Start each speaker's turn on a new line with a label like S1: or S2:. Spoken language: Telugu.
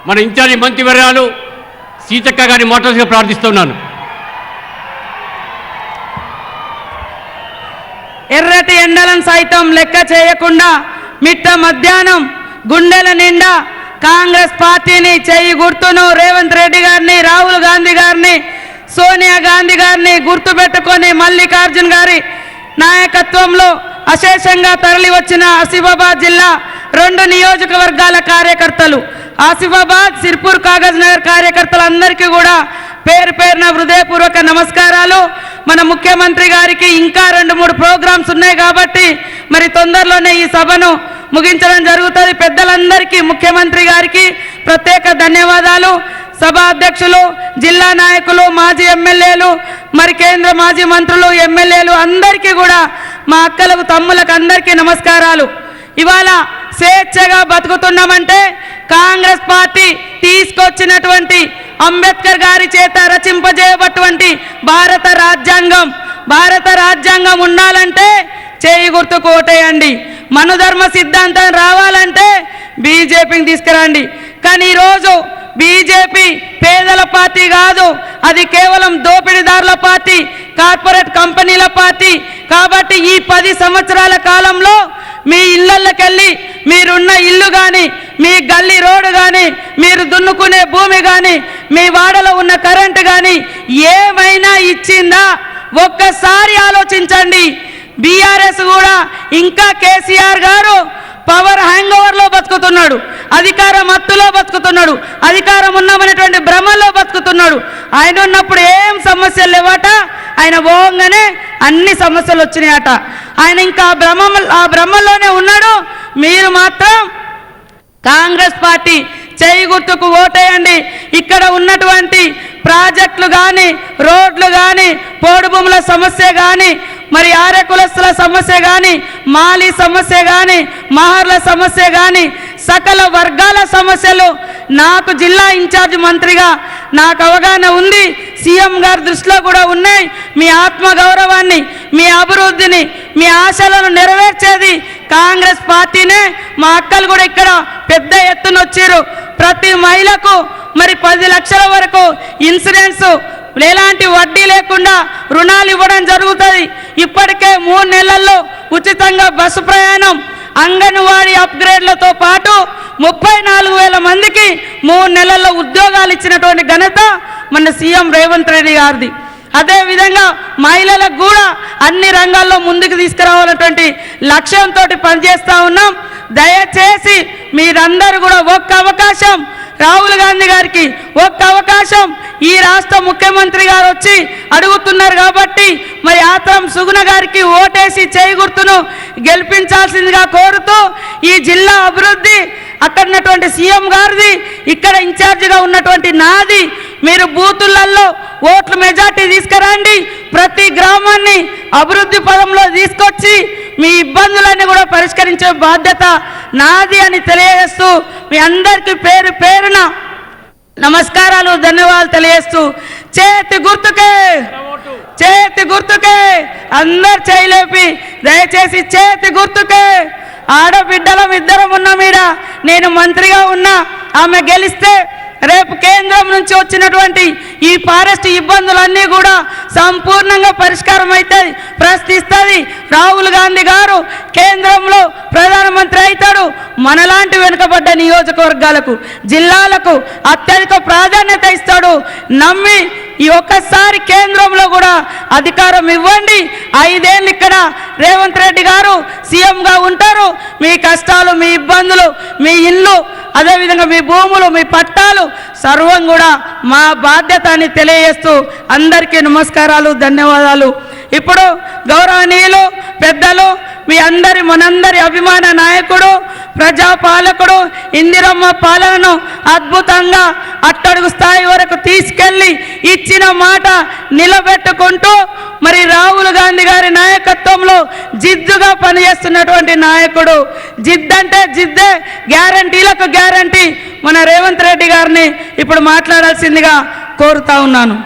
S1: మన ఇన్ఛార్జి మంత్రివర్యాలు సీతక్క గారి మోటార్స్గా ప్రార్థిస్తున్నాను.
S2: ఎర్రటి ఎండలను సైతం లెక్క చేయకుండా మిట్ట మధ్యాహ్నం గుండెల నిండా కాంగ్రెస్ పార్టీని చెయ్యి గుర్తును రేవంత్ రెడ్డి గారిని, రాహుల్ గాంధీ గారిని, సోనియా గాంధీ గారిని గుర్తుపెట్టుకొని మల్లికార్జున్ గారి నాయకత్వంలో అశేషంగా తరలి వచ్చిన ఆసిఫాబాద్ జిల్లా 2 నియోజకవర్గాల కార్యకర్తలు, ఆసిఫాబాద్, సిర్పూర్, కాగజ్ నగర్ కార్యకర్తలందరికీ కూడా పేరు పేరున హృదయపూర్వక నమస్కారాలు. మన ముఖ్యమంత్రి గారికి ఇంకా 2-3 ప్రోగ్రామ్స్ ఉన్నాయి కాబట్టి మరి తొందరలోనే ఈ సభను ముగించడం జరుగుతుంది. పెద్దలందరికీ, ముఖ్యమంత్రి గారికి ప్రత్యేక ధన్యవాదాలు. సభ అధ్యక్షులు, జిల్లా నాయకులు, మాజీ ఎమ్మెల్యేలు, మరి కేంద్ర మాజీ మంత్రులు, ఎమ్మెల్యేలు అందరికీ కూడా, మా అక్కలకు, తమ్ములకు అందరికీ నమస్కారాలు. ఇవాళ స్వేచ్ఛగా బతుకుతున్నామంటే కాంగ్రెస్ పార్టీ తీసుకొచ్చినటువంటి అంబేద్కర్ గారి చేత రచింపజేయబటువంటి భారత రాజ్యాంగం ఉండాలంటే చేయి గుర్తుకు ఓటేయండి. మనుధర్మ సిద్ధాంతం రావాలంటే బీజేపీని తీసుకురండి. కానీ ఈరోజు బీజేపీ పేదల పార్టీ కాదు, అది కేవలం దోపిడీదారుల పార్టీ, కార్పొరేట్ కంపెనీల పార్టీ. కాబట్టి ఈ 10 సంవత్సరాల కాలంలో మీ ఇళ్లకెళ్ళి మీరున్న ఇల్లు కానీ, మీ గల్లీ రోడ్డు కానీ, మీరు దున్నుకునే భూమి కానీ, మీ వాడలో ఉన్న కరెంటు కానీ ఏమైనా ఇచ్చిందా ఒక్కసారి ఆలోచించండి. బీఆర్ఎస్ కూడా ఇంకా కేసీఆర్ గారు పవర్ హ్యాంగ్ ఓవర్లో బతుకుతున్నాడు, అధికార మత్తులో బతుకుతున్నాడు, అధికారం ఉన్నామనేటువంటి భ్రమలో బతుకుతున్నాడు. ఆయన ఉన్నప్పుడు ఏం సమస్యలు లేవట, ఆయన పోగానే అన్ని సమస్యలు వచ్చినాయట. ఆయన ఇంకా ఆ భ్రమలోనే ఉన్నాడు. మీరు మాత్రం కాంగ్రెస్ పార్టీ చేయి గుర్తుకు ఓటేయండి. ఇక్కడ ఉన్నటువంటి ప్రాజెక్టులు కానీ, రోడ్లు కానీ, పోడు భూముల సమస్య కానీ, మరి ఆర్య కులస్తుల సమస్య కానీ, మాలీ సమస్య కానీ, మహర్ల సమస్య కానీ, సకల వర్గాల సమస్యలు నాకు జిల్లా ఇన్ఛార్జ్ మంత్రిగా నాకు అవగాహన ఉంది. సీఎం గారి దృష్టిలో కూడా ఉన్నాయి. మీ ఆత్మగౌరవాన్ని, మీ అభివృద్ధిని, మీ ఆశలను నెరవేర్చేది కాంగ్రెస్ పార్టీనే. మా అక్కలు కూడా ఇక్కడ పెద్ద ఎత్తున వచ్చారు. ప్రతి మహిళకు మరి 10 లక్షల వరకు ఇన్సూరెన్స్, ఎలాంటి వడ్డీ లేకుండా రుణాలు ఇవ్వడం జరుగుతుంది. ఇప్పటికే 3 నెలల్లో ఉచితంగా బస్సు ప్రయాణం, అంగన్వాడీ అప్గ్రేడ్లతో పాటు 34,000 మందికి 3 నెలల్లో ఉద్యోగాలు ఇచ్చినటువంటి ఘనత మన సీఎం రేవంత్ రెడ్డి గారిది. అదేవిధంగా మహిళలకు కూడా అన్ని రంగాల్లో ముందుకు తీసుకురావాలన్నటువంటి లక్ష్యంతో పనిచేస్తూ ఉన్నాం. దయచేసి మీరందరూ కూడా ఒక్క అవకాశం, రాహుల్ గాంధీ గారికి ఒక్క అవకాశం, ఈ రాష్ట్ర ముఖ్యమంత్రి గారు వచ్చి అడుగుతున్నారు కాబట్టి మరి ఆత్రం సుగుణ గారికి ఓటేసి చేయి గుర్తును గెలిపించాల్సిందిగా కోరుతూ, ఈ జిల్లా అభివృద్ధి అక్కడ ఉన్నటువంటి సీఎం గారిది, ఇక్కడ ఇన్ఛార్జిగా ఉన్నటువంటి నాది. మీరు బూతులలో ఓట్ల మెజార్టీ తీసుకురండి. ప్రతి గ్రామాన్ని అభివృద్ధి పదంలో తీసుకొచ్చి మీ ఇబ్బందులన్నీ కూడా పరిష్కరించే బాధ్యత నాది అని తెలియజేస్తూ మీ అందరికీ పేరు పేరున నమస్కారాలు, ధన్యవాదాలు తెలియజేస్తూ చేతి గుర్తుకే అందరు చేయలేపి దయచేసి చేతి గుర్తుకే. ఆడబిడ్డలం ఇద్దరం ఉన్నాం ఈడ. నేను మంత్రిగా ఉన్నా, ఆమె గెలిస్తే రేపు కేంద్రం నుంచి వచ్చినటువంటి ఈ ఫారెస్ట్ ఇబ్బందులన్నీ కూడా సంపూర్ణంగా పరిష్కారం అవుతాయి, ప్రశ్నిస్తుంది. రాహుల్ గాంధీ గారు కేంద్రంలో ప్రధానమంత్రి అవుతాడు. మనలాంటి వెనుకబడ్డ నియోజకవర్గాలకు, జిల్లాలకు అత్యధిక ప్రాధాన్యత ఇస్తాడు. నమ్మి ఈ ఒక్కసారి కేంద్రంలో కూడా అధికారం ఇవ్వండి. 5 ఏళ్ళు ఇక్కడ రేవంత్ రెడ్డి గారు సీఎంగా ఉంటారు. మీ కష్టాలు, మీ ఇబ్బందులు, మీ ఇల్లు, అదేవిధంగా మీ భూములు, మీ పట్టాలు సర్వం కూడా మా బాధ్యత అని తెలియజేస్తూ అందరికీ నమస్కారాలు, ధన్యవాదాలు. ఇప్పుడు గౌరవనీయులు పెద్దలు, మీ మనందరి అభిమాన నాయకుడు, ప్రజాపాలకుడు, ఇందిరమ్మ పాలనను అద్భుతంగా అట్టడుగు స్థాయి వరకు తీసుకెళ్లి ఇచ్చిన మాట నిలబెట్టుకుంటూ మరి రాహుల్ గాంధీ గారి నాయకత్వంలో జిద్దుగా పనిచేస్తున్నటువంటి నాయకుడు. జిద్దంటే జిద్దే, గ్యారంటీలకు గ్యారంటీ మన రేవంత్ రెడ్డి గారిని ఇప్పుడు మాట్లాడాల్సిందిగా కోరుతా ఉన్నాను.